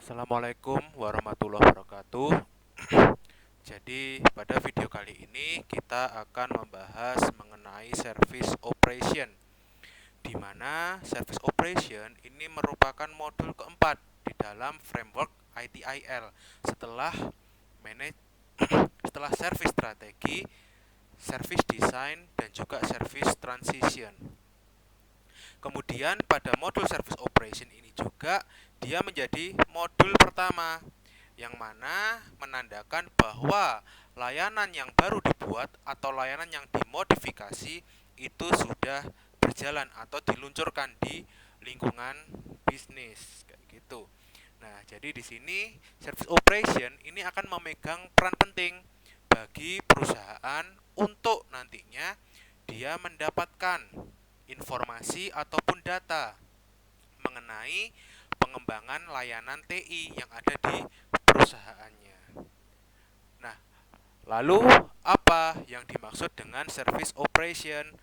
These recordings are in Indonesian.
Assalamualaikum warahmatullahi wabarakatuh. Jadi, pada video kali ini kita akan membahas mengenai service operation, di mana service operation ini merupakan modul keempat di dalam framework ITIL setelah manage setelah service strategi, service design, dan juga service transition. Kemudian pada modul service operation ini juga dia menjadi modul pertama yang mana menandakan bahwa layanan yang baru dibuat atau layanan yang dimodifikasi itu sudah berjalan atau diluncurkan di lingkungan bisnis kayak gitu. Nah, jadi di sini service operation ini akan memegang peran penting bagi perusahaan untuk nantinya dia mendapatkan informasi ataupun data mengenai pengembangan layanan TI yang ada di perusahaannya. Nah, lalu apa yang dimaksud dengan service operation?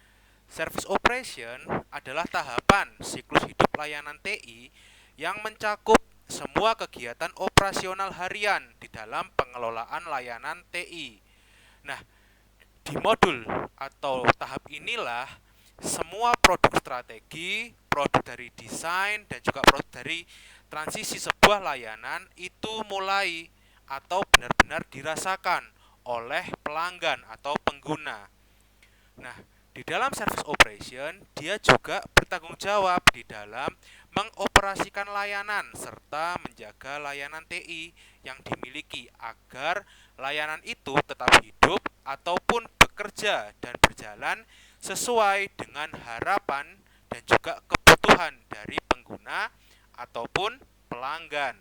Service operation adalah tahapan siklus hidup layanan TI yang mencakup semua kegiatan operasional harian di dalam pengelolaan layanan TI. Nah, di modul atau tahap inilah semua produk strategi, produk dari desain, dan juga produk dari transisi sebuah layanan itu mulai atau benar-benar dirasakan oleh pelanggan atau pengguna. Nah, di dalam service operation, dia juga bertanggung jawab di dalam mengoperasikan layanan serta menjaga layanan TI yang dimiliki agar layanan itu tetap hidup ataupun bekerja dan berjalan sesuai dengan harapan dan juga kebutuhan dari pengguna ataupun pelanggan.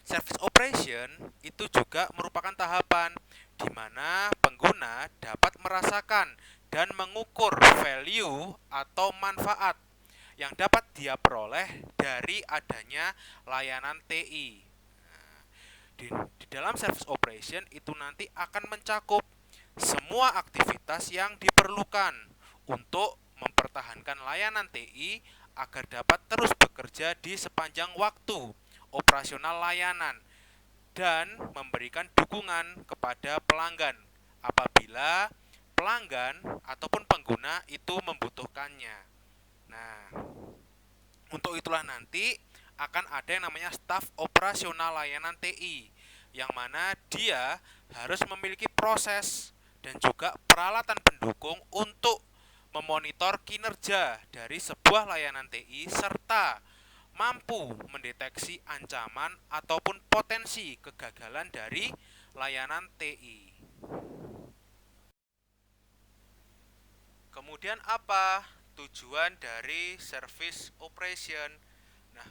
Service operation itu juga merupakan tahapan di mana pengguna dapat merasakan dan mengukur value atau manfaat yang dapat dia peroleh dari adanya layanan TI. Nah, di dalam service operation itu nanti akan mencakup semua aktivitas yang diperlukan untuk mempertahankan layanan TI agar dapat terus bekerja di sepanjang waktu operasional layanan dan memberikan dukungan kepada pelanggan apabila pelanggan ataupun pengguna itu membutuhkannya. Nah, untuk itulah nanti akan ada yang namanya staf operasional layanan TI yang mana dia harus memiliki proses dan juga peralatan pendukung untuk memonitor kinerja dari sebuah layanan TI serta mampu mendeteksi ancaman ataupun potensi kegagalan dari layanan TI. Kemudian apa tujuan dari service operation? Nah,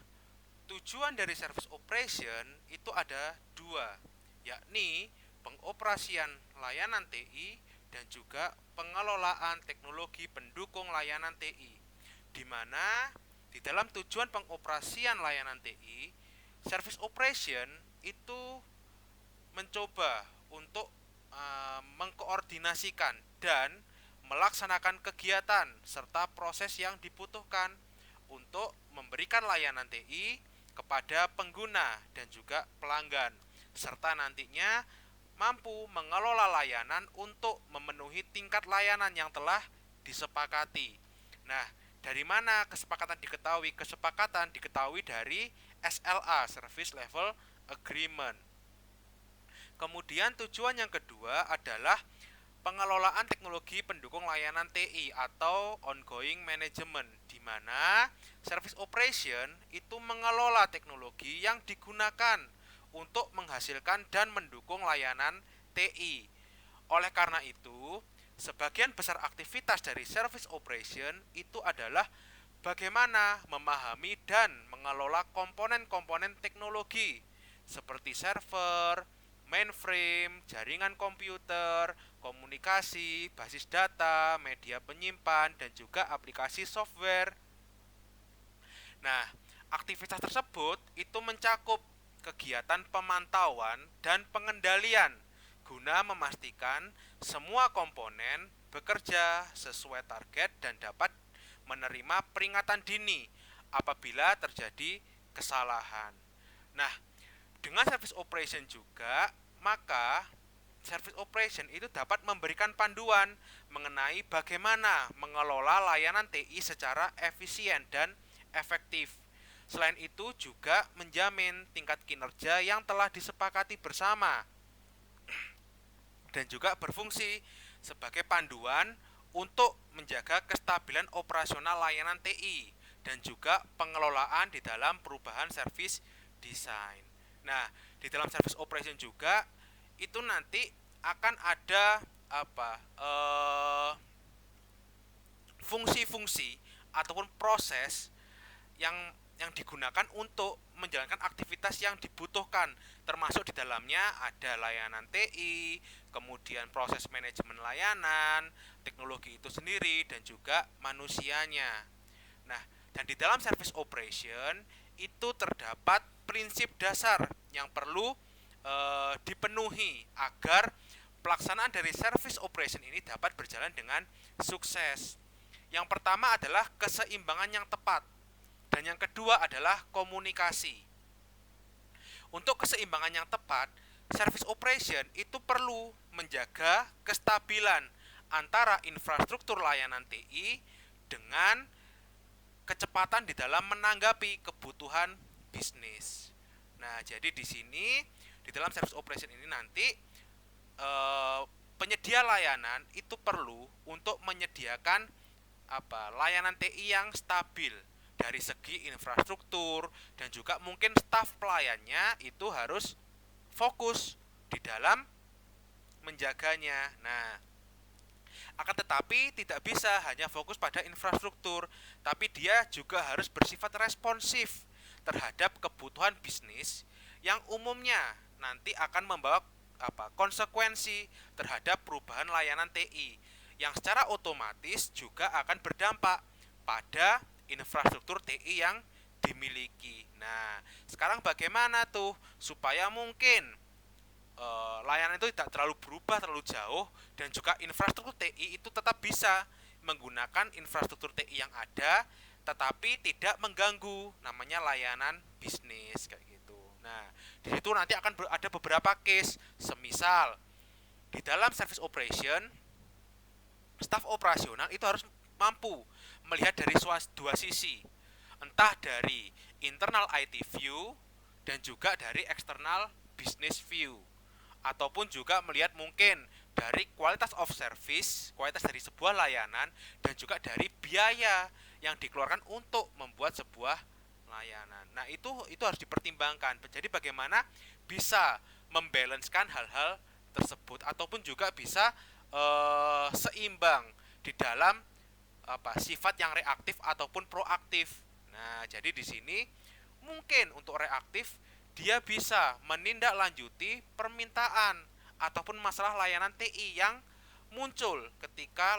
tujuan dari service operation itu ada dua, yakni pengoperasian layanan TI dan juga pengelolaan teknologi pendukung layanan TI. Di mana di dalam tujuan pengoperasian layanan TI, service operation itu mencoba untuk mengkoordinasikan dan melaksanakan kegiatan serta proses yang dibutuhkan untuk memberikan layanan TI kepada pengguna dan juga pelanggan serta nantinya mampu mengelola layanan untuk memenuhi tingkat layanan yang telah disepakati. Nah, dari mana kesepakatan diketahui? Kesepakatan diketahui dari SLA, Service Level Agreement. Kemudian tujuan yang kedua adalah pengelolaan teknologi pendukung layanan TI atau ongoing management, di mana service operation itu mengelola teknologi yang digunakan untuk menghasilkan dan mendukung layanan TI. Oleh karena itu, sebagian besar aktivitas dari service operation itu adalah bagaimana memahami dan mengelola komponen-komponen teknologi seperti server, mainframe, jaringan komputer, komunikasi, basis data, media penyimpan, dan juga aplikasi software. Nah, aktivitas tersebut itu mencakup kegiatan pemantauan dan pengendalian guna memastikan semua komponen bekerja sesuai target dan dapat menerima peringatan dini apabila terjadi kesalahan. Nah, dengan service operation juga, maka service operation itu dapat memberikan panduan mengenai bagaimana mengelola layanan TI secara efisien dan efektif. Selain itu juga menjamin tingkat kinerja yang telah disepakati bersama dan juga berfungsi sebagai panduan untuk menjaga kestabilan operasional layanan TI dan juga pengelolaan di dalam perubahan service design. Nah, di dalam service operation juga itu nanti akan ada apa fungsi-fungsi ataupun proses yang digunakan untuk menjalankan aktivitas yang dibutuhkan, termasuk di dalamnya ada layanan TI, kemudian proses manajemen layanan, teknologi itu sendiri dan juga manusianya. Nah, dan di dalam service operation itu terdapat prinsip dasar yang perlu dipenuhi agar pelaksanaan dari service operation ini dapat berjalan dengan sukses. Yang pertama adalah keseimbangan yang tepat, dan yang kedua adalah komunikasi. Untuk keseimbangan yang tepat, service operation itu perlu menjaga kestabilan antara infrastruktur layanan TI dengan kecepatan di dalam menanggapi kebutuhan bisnis. Nah, jadi di sini di dalam service operation ini nanti penyedia layanan itu perlu untuk menyediakan layanan TI yang stabil dari segi infrastruktur, dan juga mungkin staf pelayannya itu harus fokus di dalam menjaganya. Nah, akan tetapi tidak bisa hanya fokus pada infrastruktur, tapi dia juga harus bersifat responsif terhadap kebutuhan bisnis yang umumnya nanti akan membawa konsekuensi terhadap perubahan layanan TI yang secara otomatis juga akan berdampak pada infrastruktur TI yang dimiliki. Nah, sekarang bagaimana tuh supaya mungkin layanan itu tidak terlalu berubah terlalu jauh, dan juga infrastruktur TI itu tetap bisa menggunakan infrastruktur TI yang ada, tetapi tidak mengganggu namanya layanan bisnis kayak gitu. Nah, di situ nanti akan ada beberapa case, semisal di dalam service operation, staf operasional itu harus mampu melihat dari dua sisi, entah dari internal IT view dan juga dari external business view, ataupun juga melihat mungkin dari kualitas of service, kualitas dari sebuah layanan, dan juga dari biaya yang dikeluarkan untuk membuat sebuah layanan. Nah, itu harus dipertimbangkan. Jadi bagaimana bisa membalancekan hal-hal tersebut, ataupun juga bisa seimbang di dalam sifat yang reaktif ataupun proaktif. Nah, jadi di sini mungkin untuk reaktif dia bisa menindaklanjuti permintaan ataupun masalah layanan TI yang muncul ketika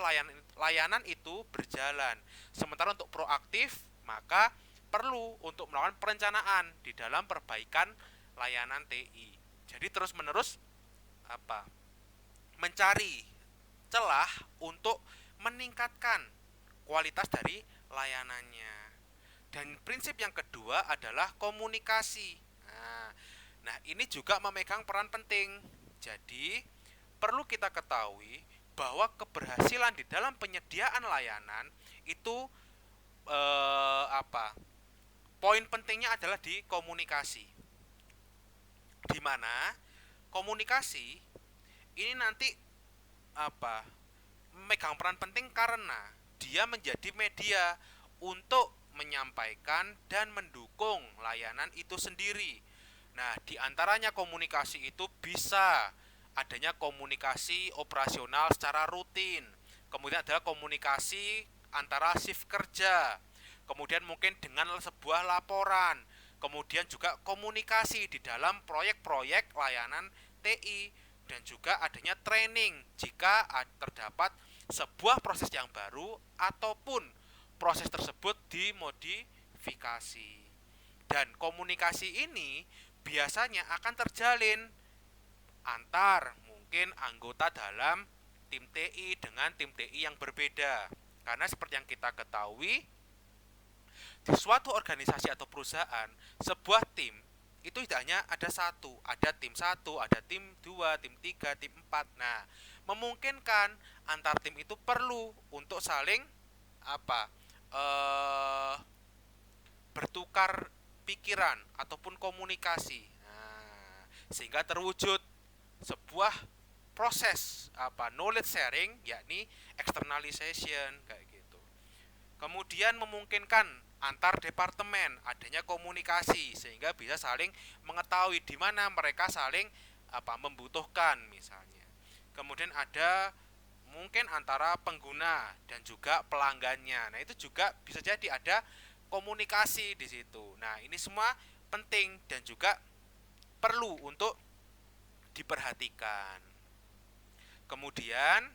layanan itu berjalan. Sementara untuk proaktif, maka perlu untuk melakukan perencanaan di dalam perbaikan layanan TI. Jadi terus-menerus mencari celah untuk meningkatkan kualitas dari layanannya. Dan prinsip yang kedua adalah komunikasi. Nah, ini juga memegang peran penting. Jadi, perlu kita ketahui bahwa keberhasilan di dalam penyediaan layanan itu poin pentingnya adalah di komunikasi. Di mana komunikasi ini nanti memegang peran penting karena dia menjadi media untuk menyampaikan dan mendukung layanan itu sendiri. Nah, diantaranya komunikasi itu bisa adanya komunikasi operasional secara rutin, kemudian ada komunikasi antara shift kerja, kemudian mungkin dengan sebuah laporan, kemudian juga komunikasi di dalam proyek-proyek layanan TI, dan juga adanya training jika terdapat sebuah proses yang baru ataupun proses tersebut dimodifikasi. Dan komunikasi ini biasanya akan terjalin antar mungkin anggota dalam tim TI dengan tim TI yang berbeda. Karena seperti yang kita ketahui, di suatu organisasi atau perusahaan, sebuah tim itu tidak hanya ada satu, ada tim 1, ada tim 2, tim 3, tim 4. Nah, memungkinkan antar tim itu perlu untuk saling apa? eh Bertukar pikiran ataupun komunikasi. Nah, sehingga terwujud sebuah proses knowledge sharing, yakni externalization kayak gitu. Kemudian memungkinkan antar departemen adanya komunikasi sehingga bisa saling mengetahui di mana mereka saling membutuhkan misalnya. Kemudian ada mungkin antara pengguna dan juga pelanggannya. Nah, itu juga bisa jadi ada komunikasi di situ. Nah, ini semua penting dan juga perlu untuk diperhatikan. Kemudian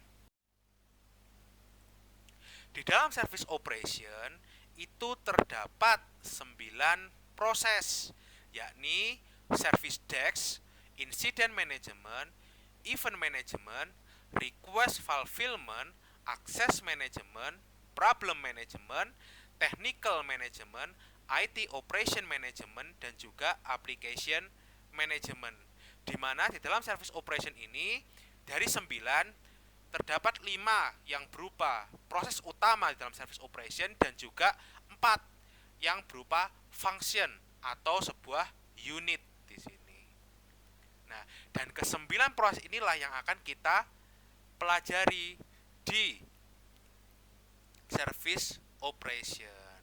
di dalam service operation itu terdapat 9 proses, yakni service desk, incident management, event management, request fulfillment, access management, problem management, technical management, IT operation management, dan juga application management. Di mana di dalam service operation ini dari 9 terdapat 5 yang berupa proses utama di dalam service operation dan juga 4 yang berupa function atau sebuah unit di sini. Nah, dan ke-9 proses inilah yang akan kita pelajari di service operation.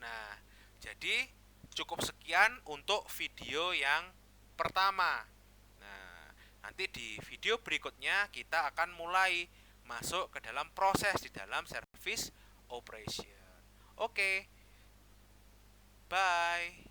Nah, jadi cukup sekian untuk video yang pertama. Nah, nanti di video berikutnya kita akan mulai masuk ke dalam proses di dalam service operation. Oke, bye.